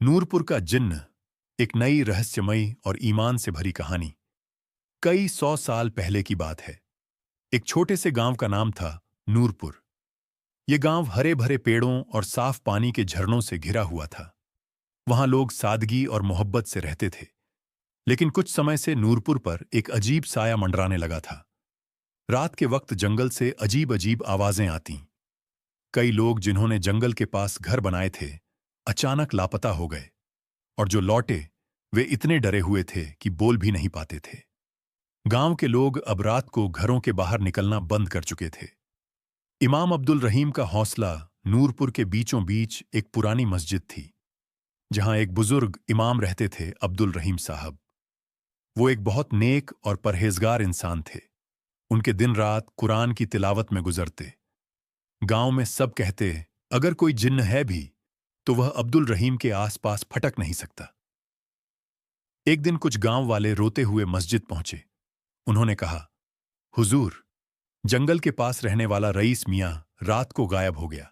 नूरपुर का जिन्न, एक नई रहस्यमयी और ईमान से भरी कहानी। कई 100 साल पहले की बात है। एक छोटे से गांव का नाम था नूरपुर। यह गांव हरे भरे पेड़ों और साफ पानी के झरनों से घिरा हुआ था। वहां लोग सादगी और मोहब्बत से रहते थे। लेकिन कुछ समय से नूरपुर पर एक अजीब साया मंडराने लगा था। रात के वक्त जंगल से अजीब अजीब आवाजें आतीं। कई लोग जिन्होंने जंगल के पास घर बनाए थे, अचानक लापता हो गए। और जो लौटे वे इतने डरे हुए थे कि बोल भी नहीं पाते थे। गांव के लोग अब रात को घरों के बाहर निकलना बंद कर चुके थे। इमाम अब्दुल रहीम का हौसला नूरपुर के बीचों बीच एक पुरानी मस्जिद थी, जहां एक बुजुर्ग इमाम रहते थे, अब्दुल रहीम साहब। वो एक बहुत नेक और परहेजगार इंसान थे। उनके दिन रात कुरान की तिलावत में गुजरते। गांव में सब कहते, अगर कोई जिन्न है भी तो वह अब्दुल रहीम के आसपास फटक नहीं सकता। एक दिन कुछ गांव वाले रोते हुए मस्जिद पहुंचे। उन्होंने कहा, हुजूर, जंगल के पास रहने वाला रईस मियां रात को गायब हो गया।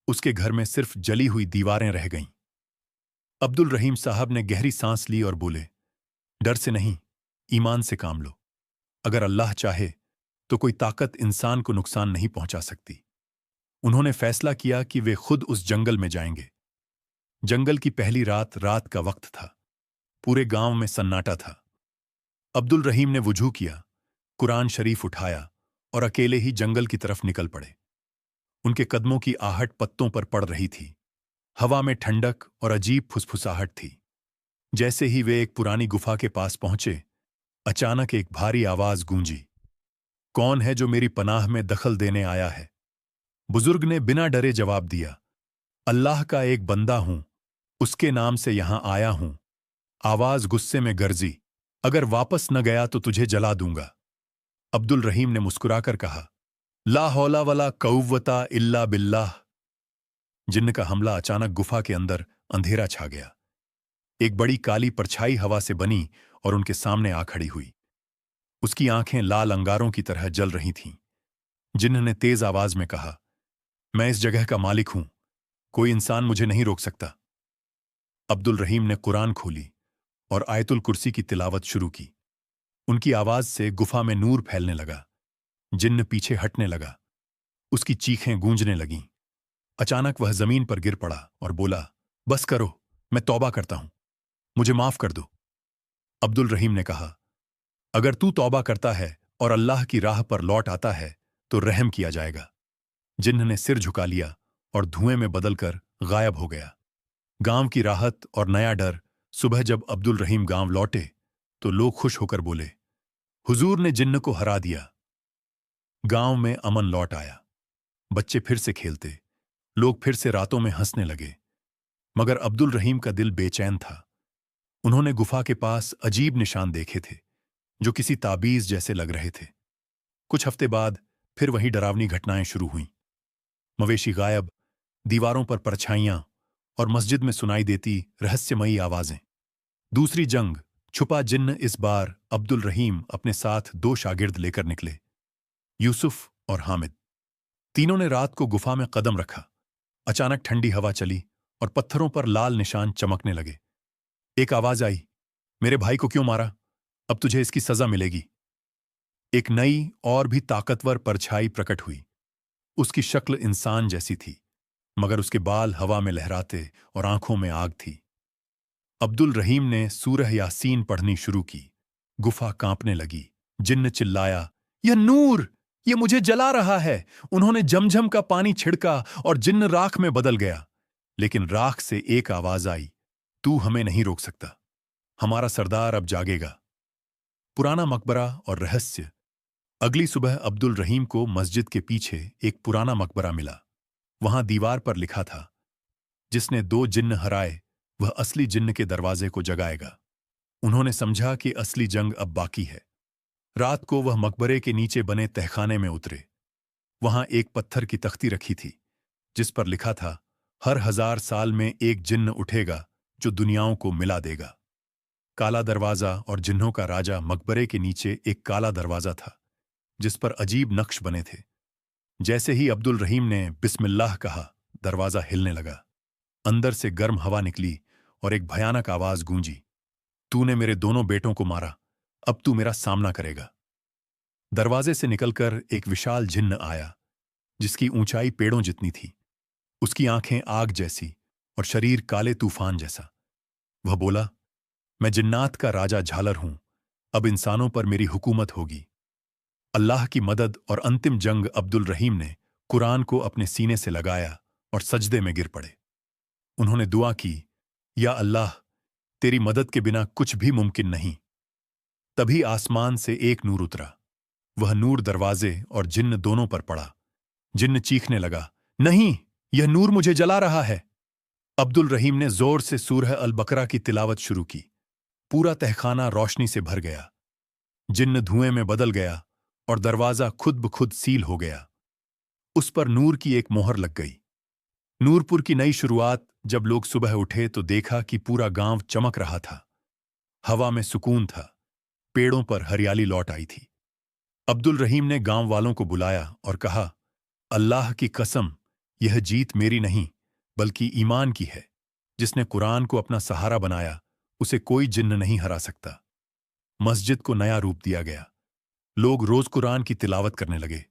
उसके घर में सिर्फ जली हुई दीवारें रह गईं। अब्दुल रहीम साहब ने गहरी सांस ली और बोले, डर से नहीं, ईमान से काम लो। अगर अल्लाह चाहे तो कोई ताकत इंसान को नुकसान नहीं पहुंचा सकती। उन्होंने फैसला किया कि वे खुद उस जंगल में जाएंगे। जंगल की पहली रात रात का वक्त था। पूरे गांव में सन्नाटा था। अब्दुल रहीम ने वुजू किया, कुरान शरीफ उठाया और अकेले ही जंगल की तरफ निकल पड़े। उनके कदमों की आहट पत्तों पर पड़ रही थी। हवा में ठंडक और अजीब फुसफुसाहट थी। जैसे ही वे एक पुरानी गुफा के पास पहुंचे, अचानक एक भारी आवाज गूंजी, कौन है जो मेरी पनाह में दखल देने आया है? बुजुर्ग ने बिना डरे जवाब दिया, अल्लाह का एक बंदा हूं, उसके नाम से यहां आया हूं। आवाज गुस्से में गरजी, अगर वापस न गया तो तुझे जला दूंगा। अब्दुल रहीम ने मुस्कुराकर कहा, ला हौला वला कौव्वता इल्ला बिल्लाह। जिन्न का हमला अचानक गुफा के अंदर अंधेरा छा गया। एक बड़ी काली परछाई हवा से बनी और उनके सामने आ खड़ी हुई। उसकी आंखें लाल अंगारों की तरह जल रही थीं। जिन्न ने तेज आवाज में कहा, मैं इस जगह का मालिक हूं, कोई इंसान मुझे नहीं रोक सकता। अब्दुल रहीम ने कुरान खोली और आयतुल कुर्सी की तिलावत शुरू की। उनकी आवाज से गुफा में नूर फैलने लगा। जिन्न पीछे हटने लगा। उसकी चीखें गूंजने लगीं। अचानक वह जमीन पर गिर पड़ा और बोला, बस करो, मैं तौबा करता हूं, मुझे माफ कर दो। अब्दुल रहीम ने कहा, अगर तू तौबा करता है और अल्लाह की राह पर लौट आता है तो रहम किया जाएगा। जिन्न ने सिर झुका लिया और धुएं में बदलकर गायब हो गया। गांव की राहत और नया डर। सुबह जब अब्दुल रहीम गांव लौटे तो लोग खुश होकर बोले, हुजूर ने जिन्न को हरा दिया। गांव में अमन लौट आया। बच्चे फिर से खेलते, लोग फिर से रातों में हंसने लगे। मगर अब्दुल रहीम का दिल बेचैन था। उन्होंने गुफा के पास अजीब निशान देखे थे, जो किसी ताबीज जैसे लग रहे थे। कुछ हफ्ते बाद फिर वही डरावनी घटनाएं शुरू हुईं। मवेशी गायब, दीवारों पर परछाइयां और मस्जिद में सुनाई देती रहस्यमयी आवाजें। दूसरी जंग, छुपा जिन्न। इस बार अब्दुल रहीम अपने साथ 2 शागिर्द लेकर निकले, यूसुफ और हामिद। तीनों ने रात को गुफा में कदम रखा। अचानक ठंडी हवा चली और पत्थरों पर लाल निशान चमकने लगे। एक आवाज आई, मेरे भाई को क्यों मारा? अब तुझे इसकी सजा मिलेगी। एक नई और भी ताकतवर परछाई प्रकट हुई। उसकी शक्ल इंसान जैसी थी, मगर उसके बाल हवा में लहराते और आंखों में आग थी। अब्दुल रहीम ने सूरह यासीन पढ़नी शुरू की। गुफा कांपने लगी। जिन्न चिल्लाया, यह नूर, यह मुझे जला रहा है। उन्होंने जमझम का पानी छिड़का और जिन्न राख में बदल गया। लेकिन राख से एक आवाज आई, तू हमें नहीं रोक सकता, हमारा सरदार अब जागेगा। पुराना मकबरा और रहस्य। अगली सुबह अब्दुल रहीम को मस्जिद के पीछे एक पुराना मकबरा मिला। वहां दीवार पर लिखा था, जिसने 2 जिन्न हराए वह असली जिन्न के दरवाजे को जगाएगा। उन्होंने समझा कि असली जंग अब बाकी है। रात को वह मकबरे के नीचे बने तहखाने में उतरे। वहां एक पत्थर की तख्ती रखी थी, जिस पर लिखा था, हर 1000 साल में एक जिन्न उठेगा जो दुनियाओं को मिला देगा। काला दरवाजा और जिन्हों का राजा। मकबरे के नीचे एक काला दरवाजा था, जिस पर अजीब नक्श बने थे। जैसे ही अब्दुल रहीम ने बिस्मिल्लाह कहा, दरवाजा हिलने लगा। अंदर से गर्म हवा निकली और एक भयानक आवाज गूंजी, तूने मेरे दोनों बेटों को मारा, अब तू मेरा सामना करेगा। दरवाजे से निकलकर एक विशाल जिन्न आया, जिसकी ऊंचाई पेड़ों जितनी थी। उसकी आंखें आग जैसी और शरीर काले तूफान जैसा। वह बोला, मैं जिन्नात का राजा झालर हूं, अब इंसानों पर मेरी हुकूमत होगी। अल्लाह की मदद और अंतिम जंग। अब्दुल रहीम ने कुरान को अपने सीने से लगाया और सजदे में गिर पड़े। उन्होंने दुआ की, या अल्लाह, तेरी मदद के बिना कुछ भी मुमकिन नहीं। तभी आसमान से एक नूर उतरा। वह नूर दरवाजे और जिन्न दोनों पर पड़ा। जिन्न चीखने लगा, नहीं, यह नूर मुझे जला रहा है। अब्दुल रहीम ने जोर से सूरह अल बकरा की तिलावत शुरू की। पूरा तहखाना रोशनी से भर गया। जिन्न धुएं में बदल गया और दरवाजा खुद ब खुद सील हो गया। उस पर नूर की एक मोहर लग गई। नूरपुर की नई शुरुआत। जब लोग सुबह उठे तो देखा कि पूरा गांव चमक रहा था। हवा में सुकून था, पेड़ों पर हरियाली लौट आई थी। अब्दुल रहीम ने गांव वालों को बुलाया और कहा, अल्लाह की कसम, यह जीत मेरी नहीं बल्कि ईमान की है। जिसने कुरान को अपना सहारा बनाया, उसे कोई जिन्न नहीं हरा सकता। मस्जिद को नया रूप दिया गया। लोग रोज कुरान की तिलावत करने लगे।